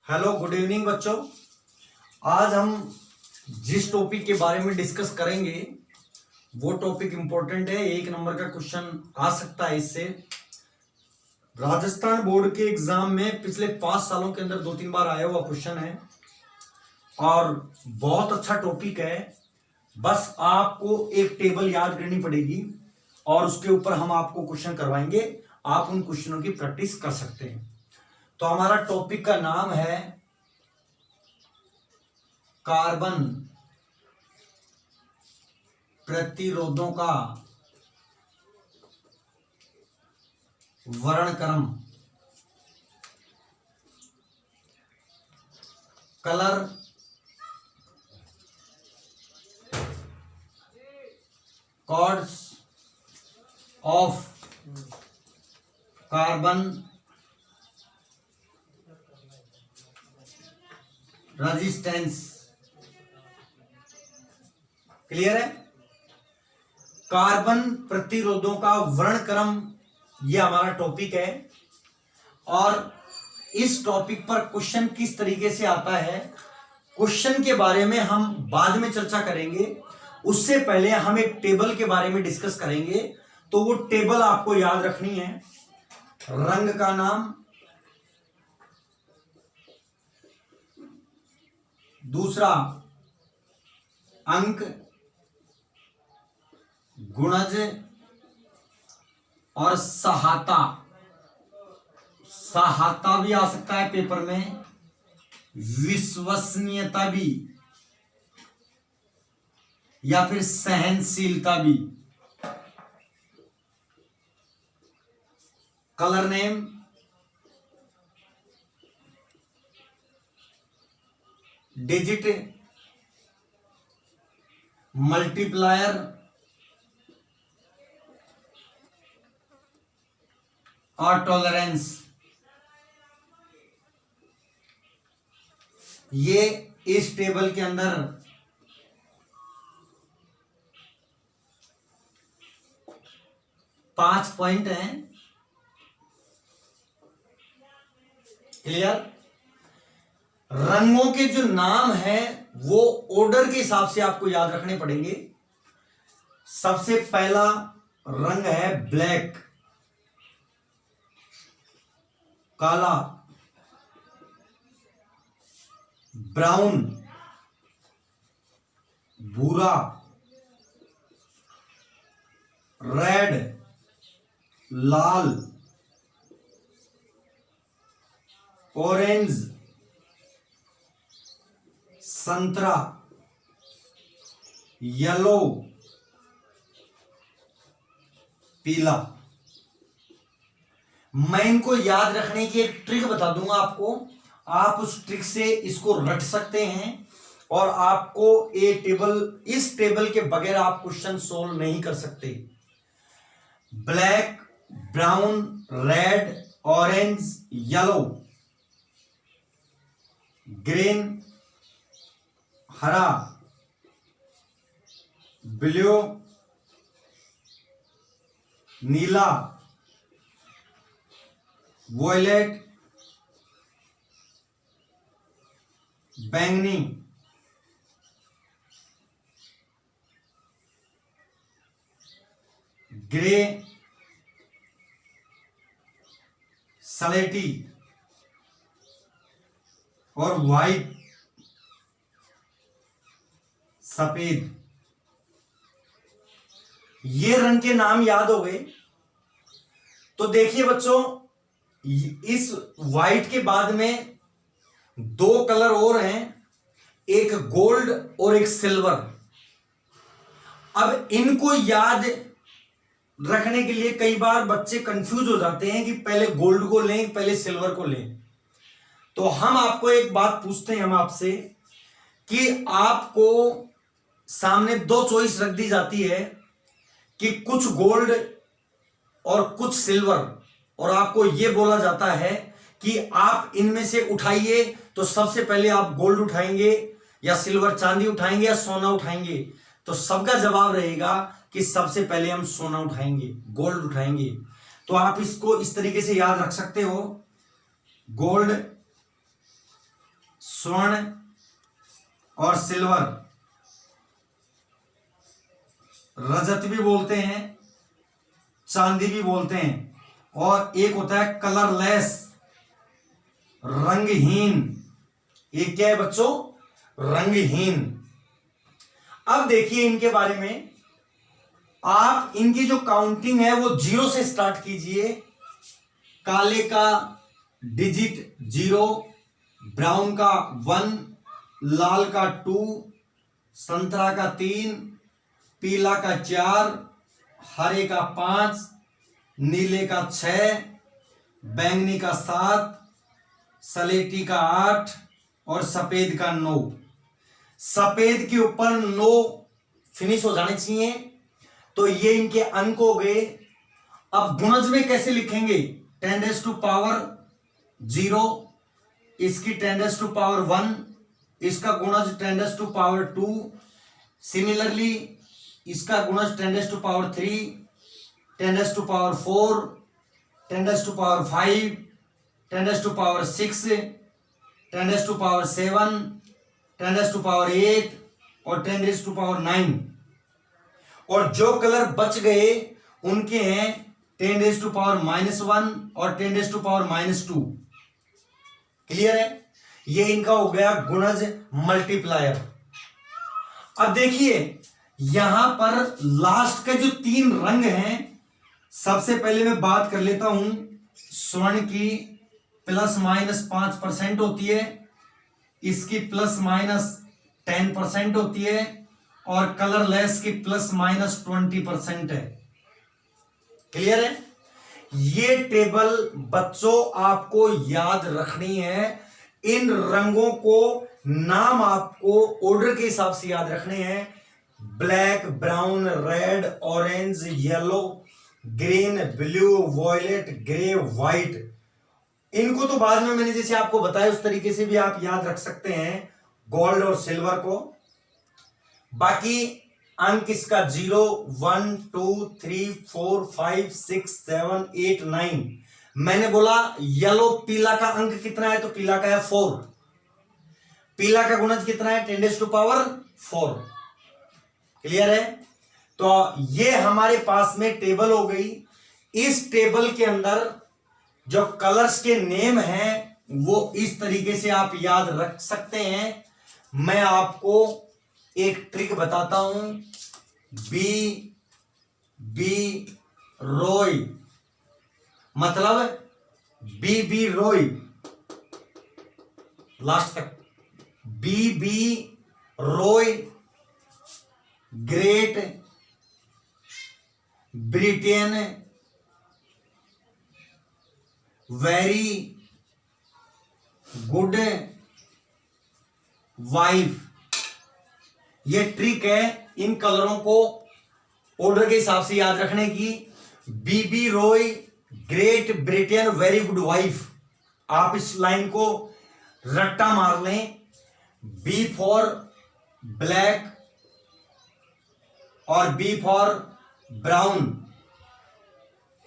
Hello good evening बच्चों। आज हम जिस टॉपिक के बारे में डिस्कस करेंगे वो टॉपिक इंपॉर्टेंट है। 1 नंबर का क्वेश्चन आ सकता है इससे। राजस्थान बोर्ड के एग्जाम में पिछले 5 सालों के अंदर 2-3 बार आया हुआ क्वेश्चन है और बहुत अच्छा टॉपिक है। बस आपको एक टेबल याद करनी पड़ेगी और उसके ऊपर हम आपको क्वेश्चन करवाएंगे। आप उन क्वेश्चनों की प्रैक्टिस कर सकते हैं। तो हमारा टॉपिक का नाम है कार्बन प्रतिरोधों का वर्णक्रम, colour codes of carbon resistance. Clear है? कार्बन प्रतिरोधों का वर्णक्रम यह हमारा टॉपिक है और इस टॉपिक पर क्वेश्चन किस तरीके से आता है, क्वेश्चन के बारे में हम बाद में चर्चा करेंगे। उससे पहले हम एक टेबल के बारे में डिस्कस करेंगे। तो वो टेबल आपको याद रखनी है। रंग का नाम, दूसरा अंक, गुणज और सहायता। सहायता भी आ सकता है पेपर में, विश्वसनीयता भी या फिर सहनशीलता भी। कलर नेम, डिजिट, मल्टीप्लायर, और टॉलरेंस। ये इस टेबल के अंदर 5 पॉइंट हैं। क्लियर? रंगों के जो नाम है वो ऑर्डर के हिसाब से आपको याद रखने पड़ेंगे। सबसे पहला रंग है ब्लैक, काला, ब्राउन, भूरा, रेड, लाल, ऑरेंज, संतरा, येलो, पीला। मैं इनको याद रखने की एक ट्रिक बता दूंगा आपको। आप उस ट्रिक से इसको रट सकते हैं और आपको इस टेबल के बगैर आप क्वेश्चन सोल्व नहीं कर सकते। Black, brown, red, orange, yellow, green, हरा, ब्लू, नीला, वॉयलेट, बैंगनी, ग्रे, सलेटी और व्हाइट, सफेद। ये रंग के नाम याद हो गए। तो देखिए बच्चों, इस व्हाइट के बाद में 2 कलर और हैं, एक गोल्ड और एक सिल्वर। अब इनको याद रखने के लिए कई बार बच्चे कंफ्यूज हो जाते हैं कि पहले गोल्ड को लें पहले सिल्वर को लें। तो हम आपको एक बात पूछते हैं हम आपसे कि आपको सामने 2 चॉइस रख दी जाती है कि कुछ गोल्ड और कुछ सिल्वर, और आपको यह बोला जाता है कि आप इनमें से उठाइए। तो सबसे पहले आप गोल्ड उठाएंगे या सिल्वर चांदी उठाएंगे या सोना उठाएंगे? तो सबका जवाब रहेगा कि सबसे पहले हम सोना उठाएंगे, गोल्ड उठाएंगे। तो आप इसको इस तरीके से याद रख सकते हो, गोल्ड स्वर्ण और सिल्वर, रजत भी बोलते हैं, चांदी भी बोलते हैं, और एक होता है कलरलेस, रंगहीन। ये क्या है बच्चों? रंगहीन। अब देखिए इनके बारे में, आप इनकी जो काउंटिंग है वो 0 से स्टार्ट कीजिए। काले का डिजिट 0, ब्राउन का 1, लाल का 2, संतरा का 3, पीला का 4, हरे का 5, नीले का 6, बैंगनी का 7, सलेटी का 8 और सफेद का 9। सफेद के ऊपर 9 फिनिश हो जाने चाहिए। तो ये इनके अंक हो गए। अब गुणज में कैसे लिखेंगे? 10⁻0, इसकी 10⁻1, इसका गुणज 10⁻2, सिमिलरली इसका गुणज 10⁻3, 10⁻4, 10⁻5, 10⁻6, 10⁻7, 10⁻8 और 10⁻9। और जो कलर बच गए उनके हैं 10⁻⁻1 और 10⁻⁻2। क्लियर है? ये इनका हो गया गुणज मल्टीप्लायर। अब देखिए यहां पर लास्ट के जो 3 रंग हैं, सबसे पहले मैं बात कर लेता हूं स्वर्ण की ±5% होती है, इसकी ±10% होती है, और कलरलेस की ±20% है। क्लियर है? ये टेबल बच्चों आपको याद रखनी है। इन रंगों को नाम आपको ऑर्डर के हिसाब से याद रखने हैं। Black, brown, red, orange, yellow, green, blue, violet, grey, white. इनको तो बाद में मैंने जैसे आपको बताया उस तरीके से भी आप याद रख सकते हैं, गोल्ड और सिल्वर को। बाकी अंक इसका 0, 1, 2, 3, 4, 5, 6, 7, 8, 9। मैंने बोला येलो पीला का अंक कितना है, तो पीला का है 4। पीला का गुणज कितना है? 10⁻4। क्लियर है? तो ये हमारे पास में टेबल हो गई। इस टेबल के अंदर जो कलर्स के नेम हैं वो इस तरीके से आप याद रख सकते हैं। मैं आपको एक ट्रिक बताता हूं। बी रॉय, मतलब बी रॉय, लास्ट तक B Roy, Great Britain, very good wife. ये ट्रिक है इन कलरों को ऑर्डर के हिसाब से याद रखने की। B Roy, Great Britain, very good wife. आप इस लाइन को रट्टा मार लें। बी फॉर ब्लैक और B for brown,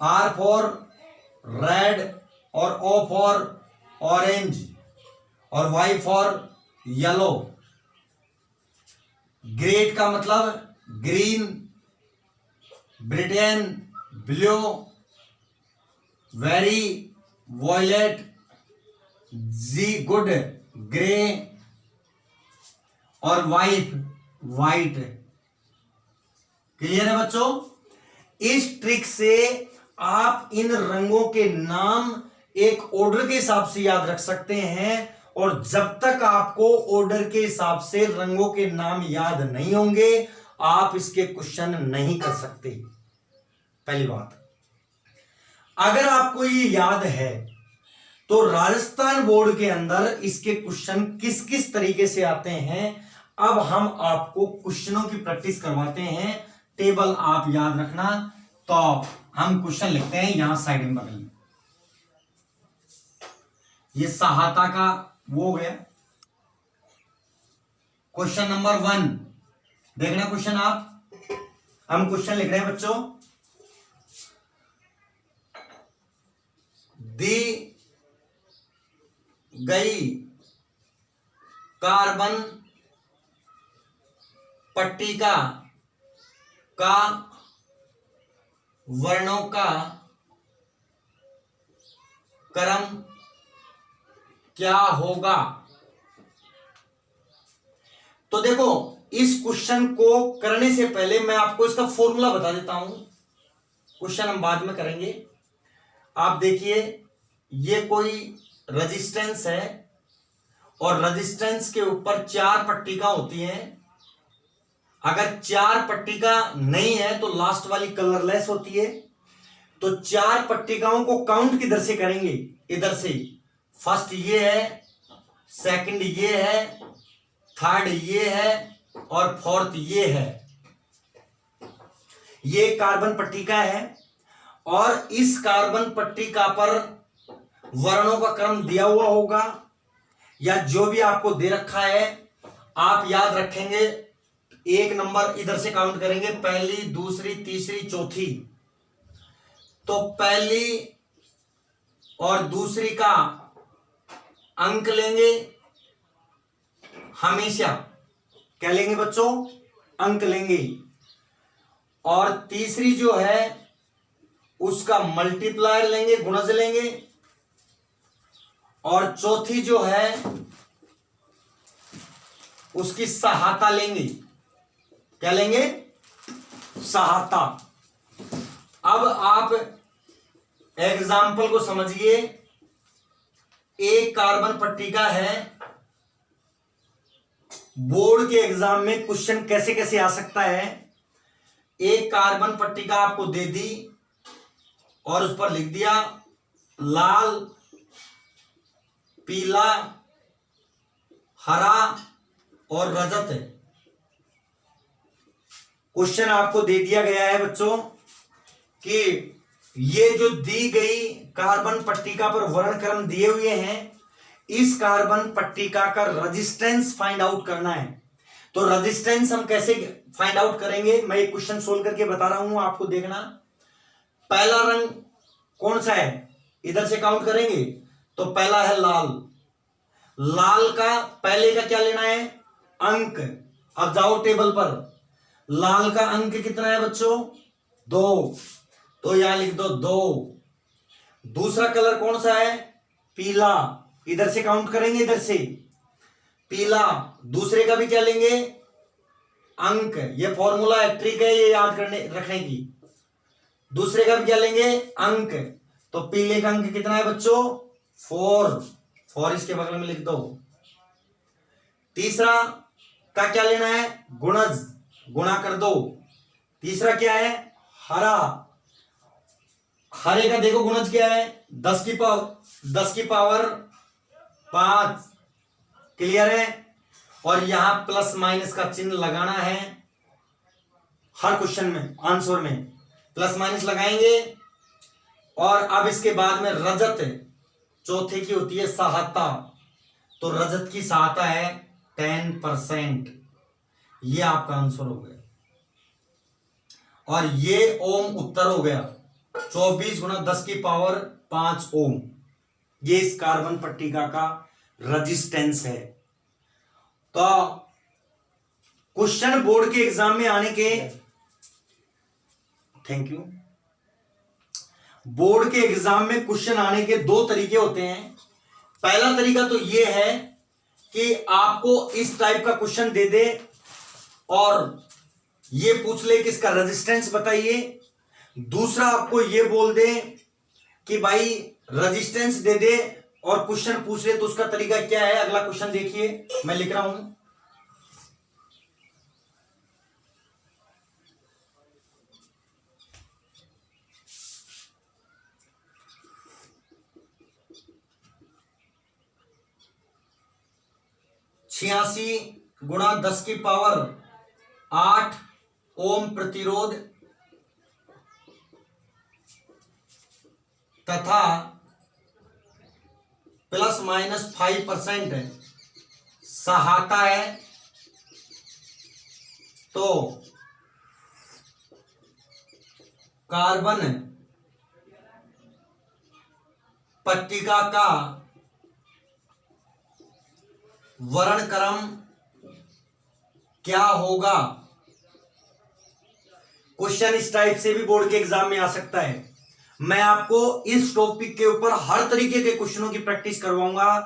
R for red और ओ फॉर ऑरेंज और वाई फॉर येलो। ग्रेट का मतलब green, Britain blue, very violet, G good grey और वाइफ वाइट। क्लियर है बच्चों? इस ट्रिक से आप इन रंगों के नाम एक ऑर्डर के हिसाब से याद रख सकते हैं, और जब तक आपको ऑर्डर के हिसाब से रंगों के नाम याद नहीं होंगे आप इसके क्वेश्चन नहीं कर सकते। पहली बात, अगर आपको ये याद है तो राजस्थान बोर्ड के अंदर इसके क्वेश्चन किस किस तरीके से आते हैं। अब हम आपको क्वेश्चनों की प्रैक्टिस करवाते हैं। टेबल आप याद रखना। तो हम क्वेश्चन लिखते हैं यहां साइड में बगल में। ये सहायता का वो हो गया। क्वेश्चन नंबर 1 देखना। क्वेश्चन आप, हम क्वेश्चन लिख रहे हैं बच्चों। दी गई कार्बन पट्टिका का वर्णों का क्रम क्या होगा। तो देखो, इस क्वेश्चन को करने से पहले मैं आपको इसका फॉर्मूला बता देता हूं। क्वेश्चन हम बाद में करेंगे। आप देखिए, ये कोई रेजिस्टेंस है और रेजिस्टेंस के ऊपर 4 पट्टिका होती हैं। अगर 4 पट्टिका नहीं है तो लास्ट वाली कलरलेस होती है। तो 4 पट्टिकाओं को काउंट किधर से करेंगे? इधर से। फर्स्ट ये है, सेकंड ये है, थर्ड ये है और फोर्थ ये है। ये कार्बन पट्टिका है और इस कार्बन पट्टिका पर वर्णों का क्रम दिया हुआ होगा या जो भी आपको दे रखा है आप याद रखेंगे। 1 नंबर इधर से काउंट करेंगे, पहली, दूसरी, तीसरी, चौथी। तो पहली और दूसरी का अंक लेंगे हमेशा। क्या लेंगे बच्चों? अंक लेंगे। और तीसरी जो है उसका मल्टीप्लायर लेंगे, गुणज लेंगे। और चौथी जो है उसकी सहायता लेंगे। क्या लेंगे? सहायता। अब आप एग्जाम्पल को समझिए। एक कार्बन पट्टिका है। बोर्ड के एग्जाम में क्वेश्चन कैसे कैसे आ सकता है। एक कार्बन पट्टिका आपको दे दी और उस पर लिख दिया लाल, पीला, हरा और रजत। क्वेश्चन आपको दे दिया गया है बच्चों कि ये जो दी गई कार्बन पट्टिका पर वर्णक्रम दिए हुए हैं, इस कार्बन पट्टिका का रेजिस्टेंस फाइंड आउट करना है। तो रेजिस्टेंस हम कैसे फाइंड आउट करेंगे, मैं एक क्वेश्चन सोल्व करके बता रहा हूं, आपको देखना। पहला रंग कौन सा है? इधर से काउंट करेंगे तो पहला है लाल। लाल का पहले का क्या लेना है? अंक। अब जाओ टेबल पर। लाल का अंक कितना है बच्चों? 2। तो यहां लिख दो 2। दूसरा कलर कौन सा है? पीला। इधर से काउंट करेंगे, इधर से पीला। दूसरे का भी क्या लेंगे? अंक। ये फॉर्मूला है, ट्रिक है ये याद करने रखने की। दूसरे का भी क्या लेंगे? अंक। तो पीले का अंक कितना है बच्चों? 4। 4 इसके बगल में लिख दो। तीसरा का क्या लेना है? गुणज। गुणा कर दो। तीसरा क्या है? हरा। हरे का देखो गुणज क्या है? 10 की पावर 5। क्लियर है? और यहां प्लस माइनस का चिन्ह लगाना है। हर क्वेश्चन में आंसर में प्लस माइनस लगाएंगे। और अब इसके बाद में रजत, चौथे की होती है सहायता। तो रजत की सहायता है 10%। ये आपका आंसर हो गया। और ये ओम उत्तर हो गया। 24 गुणा 10 की पावर 5 ओम। ये इस कार्बन पट्टिका का रेजिस्टेंस है। तो क्वेश्चन बोर्ड के एग्जाम में आने के, थैंक यू, बोर्ड के एग्जाम में क्वेश्चन आने के 2 तरीके होते हैं। पहला तरीका तो यह है कि आपको इस टाइप का क्वेश्चन दे दे और ये पूछ ले कि इसका रेजिस्टेंस बताइए। दूसरा आपको ये बोल दे कि भाई रेजिस्टेंस दे दे और क्वेश्चन पूछ ले। तो उसका तरीका क्या है? अगला क्वेश्चन देखिए, मैं लिख रहा हूं। छियासी गुणा 10 की पावर 8 ओम प्रतिरोध तथा प्लस माइनस 5% सहायता है। तो कार्बन पट्टिका का वर्णक्रम क्या होगा। क्वेश्चन इस टाइप से भी बोर्ड के एग्जाम में आ सकता है। मैं आपको इस टॉपिक के ऊपर हर तरीके के क्वेश्चनों की प्रैक्टिस करवाऊंगा।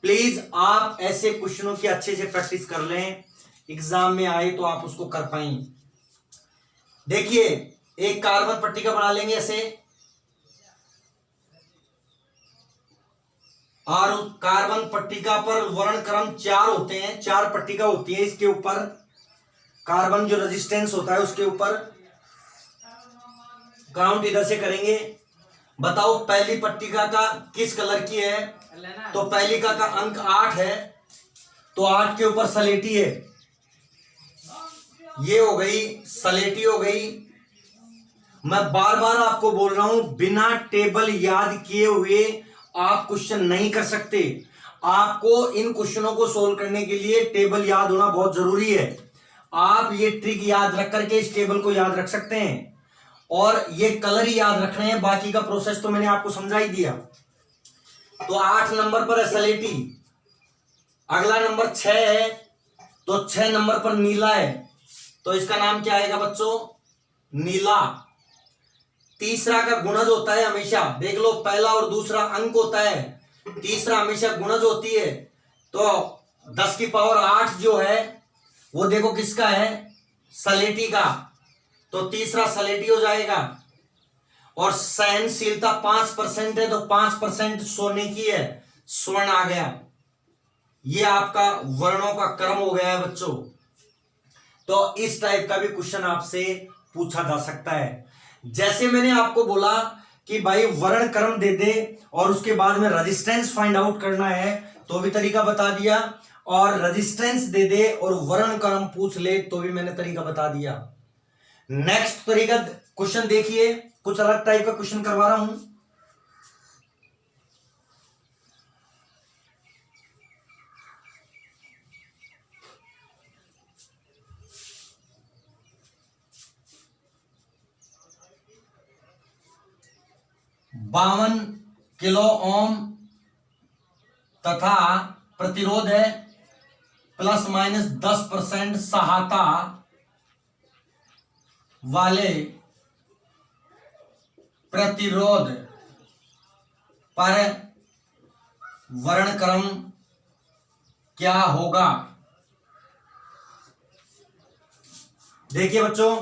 प्लीज आप ऐसे क्वेश्चनों की अच्छे से प्रैक्टिस कर लें, एग्जाम में आए तो आप उसको कर पाएंगे। देखिए, एक कार्बन पट्टिका बना लेंगे ऐसे, और कार्बन पट्टिका पर वर्णक्रम 4 होते हैं, 4 पट्टिका होती है। इसके ऊपर कार्बन जो रेजिस्टेंस होता है उसके ऊपर काउंट इधर से करेंगे। बताओ पहली पट्टिका का किस कलर की है, तो पहली का अंक 8 है, तो 8 के ऊपर सलेटी है, ये हो गई सलेटी हो गई। मैं बार बार आपको बोल रहा हूं, बिना टेबल याद किए हुए आप क्वेश्चन नहीं कर सकते। आपको इन क्वेश्चनों को सोल्व करने के लिए टेबल याद होना बहुत जरूरी है। आप ये ट्रिक याद रख करके इस टेबल को याद रख सकते हैं, और ये कलर ही याद रखने हैं, बाकी का प्रोसेस तो मैंने आपको समझा ही दिया। तो 8 नंबर पर है सलेटी, अगला नंबर 6 है, तो 6 नंबर पर नीला है, तो इसका नाम क्या आएगा बच्चों, नीला। तीसरा का गुणज होता है हमेशा, देख लो पहला और दूसरा अंक होता है, तीसरा हमेशा गुणज होती है। तो 10 की पावर 8 जो है वो देखो किसका है, सलेटी का, तो तीसरा सलेटी हो जाएगा। और सहनशीलता 5% है, तो 5% सोने की है, स्वर्ण आ गया। ये आपका वर्णों का क्रम हो गया है बच्चों। तो इस टाइप का भी क्वेश्चन आपसे पूछा जा सकता है। जैसे मैंने आपको बोला कि भाई वर्ण क्रम दे दे और उसके बाद में रेजिस्टेंस फाइंड आउट करना है, तो भी तरीका बता दिया, और रेजिस्टेंस दे दे और वर्ण क्रम पूछ ले तो भी मैंने तरीका बता दिया। नेक्स्ट तरीका क्वेश्चन देखिए, कुछ अलग टाइप का क्वेश्चन करवा रहा हूं। बावन किलो ओम तथा प्रतिरोध है ±10% सहायता वाले प्रतिरोध पर वर्णक्रम क्या होगा। देखिए बच्चों,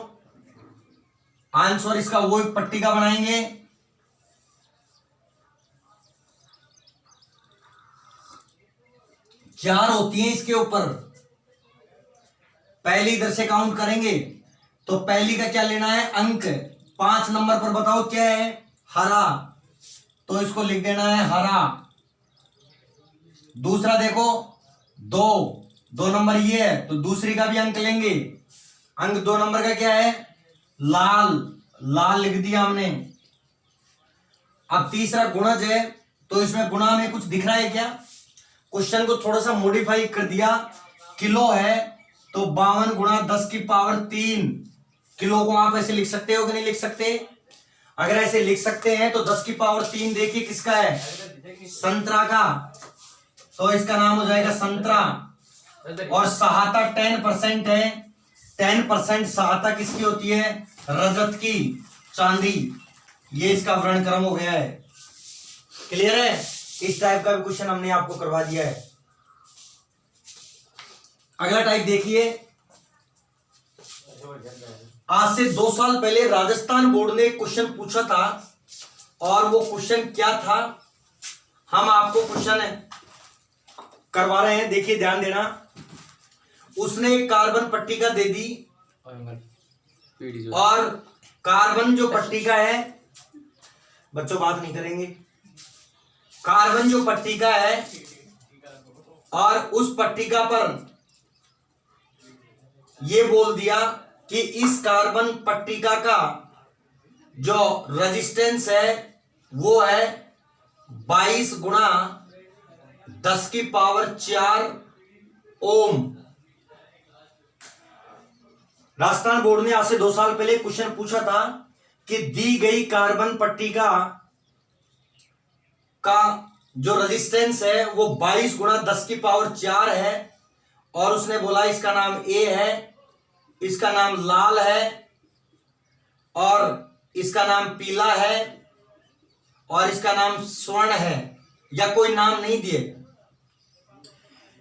आंसर इसका वो पट्टिका बनाएंगे, चार होती हैं इसके ऊपर। पहली इधर से काउंट करेंगे, तो पहली का क्या लेना है, अंक। 5 नंबर पर बताओ क्या है, हरा, तो इसको लिख देना है हरा। दूसरा देखो 2 नंबर ये है, तो दूसरी का भी अंक लेंगे। अंक 2 नंबर का क्या है, लाल, लाल लिख दिया हमने। अब तीसरा गुणज है, तो इसमें गुणा में कुछ दिख रहा है क्या, क्वेश्चन को थोड़ा सा मॉडिफाई कर दिया। किलो है, तो 52 गुणा 10 की पावर 3 किलो को आप ऐसे लिख सकते हो कि नहीं लिख सकते। अगर ऐसे लिख सकते हैं तो 10 की पावर 3 देखिए किसका है, संतरा का, तो इसका नाम हो जाएगा संतरा। और सहायता 10% है, 10% सहायता किसकी होती है, रजत की, चांदी। ये इसका वर्णक्रम हो गया है। क्लियर है, इस टाइप का भी क्वेश्चन हमने आपको करवा दिया है। अगला टाइप देखिए, आज से 2 साल पहले राजस्थान बोर्ड ने क्वेश्चन पूछा था, और वो क्वेश्चन क्या था, हम आपको क्वेश्चन करवा रहे हैं, देखिए ध्यान देना। उसने एक कार्बन पट्टिका दे दी, और कार्बन जो पट्टिका है, बच्चों बात नहीं करेंगे, कार्बन जो पट्टिका है, और उस पट्टिका पर यह बोल दिया कि इस कार्बन पट्टिका का जो रेजिस्टेंस है वो है 22 गुणा 10 की पावर 4 ओम। राजस्थान बोर्ड ने आज से 2 साल पहले क्वेश्चन पूछा था कि दी गई कार्बन पट्टिका का जो रेजिस्टेंस है वो 22 गुणा 10 की पावर 4 है, और उसने बोला इसका नाम ए है, इसका नाम लाल है, और इसका नाम पीला है, और इसका नाम स्वर्ण है, या कोई नाम नहीं दिए।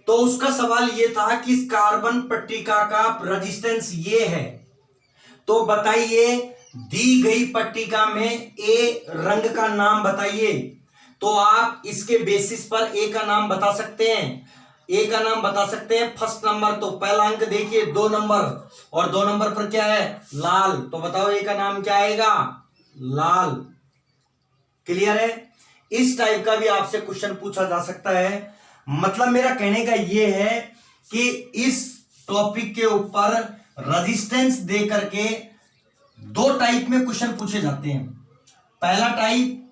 तो उसका सवाल ये था कि इस कार्बन पट्टिका का रेजिस्टेंस ये है, तो बताइए दी गई पट्टिका में ए रंग का नाम बताइए। तो आप इसके बेसिस पर ए का नाम बता सकते हैं। ए का नाम बता सकते हैं फर्स्ट नंबर, तो पहला अंक देखिए 2 नंबर, और 2 नंबर पर क्या है, लाल। तो बताओ ए का नाम क्या आएगा, लाल। क्लियर है? इस टाइप का भी आपसे क्वेश्चन पूछा जा सकता है। मतलब मेरा कहने का ये है कि इस टॉपिक के ऊपर रेजिस्टेंस दे करके 2 टाइप में क्वेश्चन पूछे जाते हैं। पहला टाइप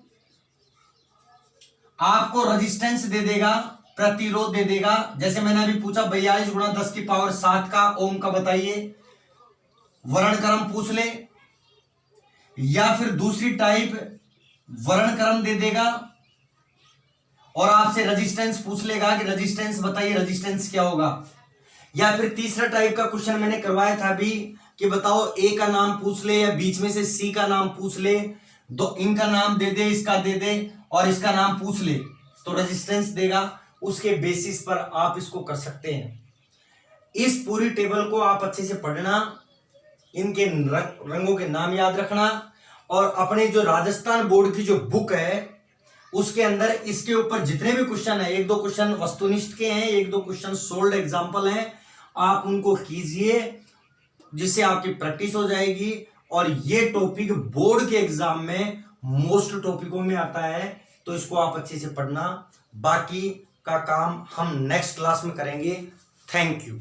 आपको रेजिस्टेंस दे देगा, प्रतिरोध दे देगा, जैसे मैंने अभी पूछा 42 गुणा 10 की पावर 7 का ओम का बताइए, वर्णक्रम पूछ ले। या फिर दूसरी टाइप वर्णक्रम दे देगा और आपसे रेजिस्टेंस पूछ लेगा कि रेजिस्टेंस बताइए, रेजिस्टेंस क्या होगा। या फिर तीसरा टाइप का क्वेश्चन मैंने करवाया था अभी कि बताओ ए का नाम पूछ ले, या बीच में से सी का नाम पूछ ले, दो इनका नाम दे दे, इसका दे दे, और इसका नाम पूछ ले, तो रेजिस्टेंस देगा। उसके बेसिस पर आप इसको कर सकते हैं। इस पूरी टेबल को आप अच्छे से पढ़ना, इनके रंगों के नाम याद रखना, और अपने जो राजस्थान बोर्ड की जो बुक है उसके अंदर इसके ऊपर जितने भी क्वेश्चन है, 1-2 क्वेश्चन वस्तुनिष्ठ के हैं, 1-2 क्वेश्चन सोल्ड एग्जाम्पल हैं, आप उनको कीजिए जिससे आपकी प्रैक्टिस हो जाएगी। और ये टॉपिक बोर्ड के एग्जाम में मोस्ट टॉपिकों में आता है, तो इसको आप अच्छे से पढ़ना। बाकी का काम हम नेक्स्ट क्लास में करेंगे। Thank you.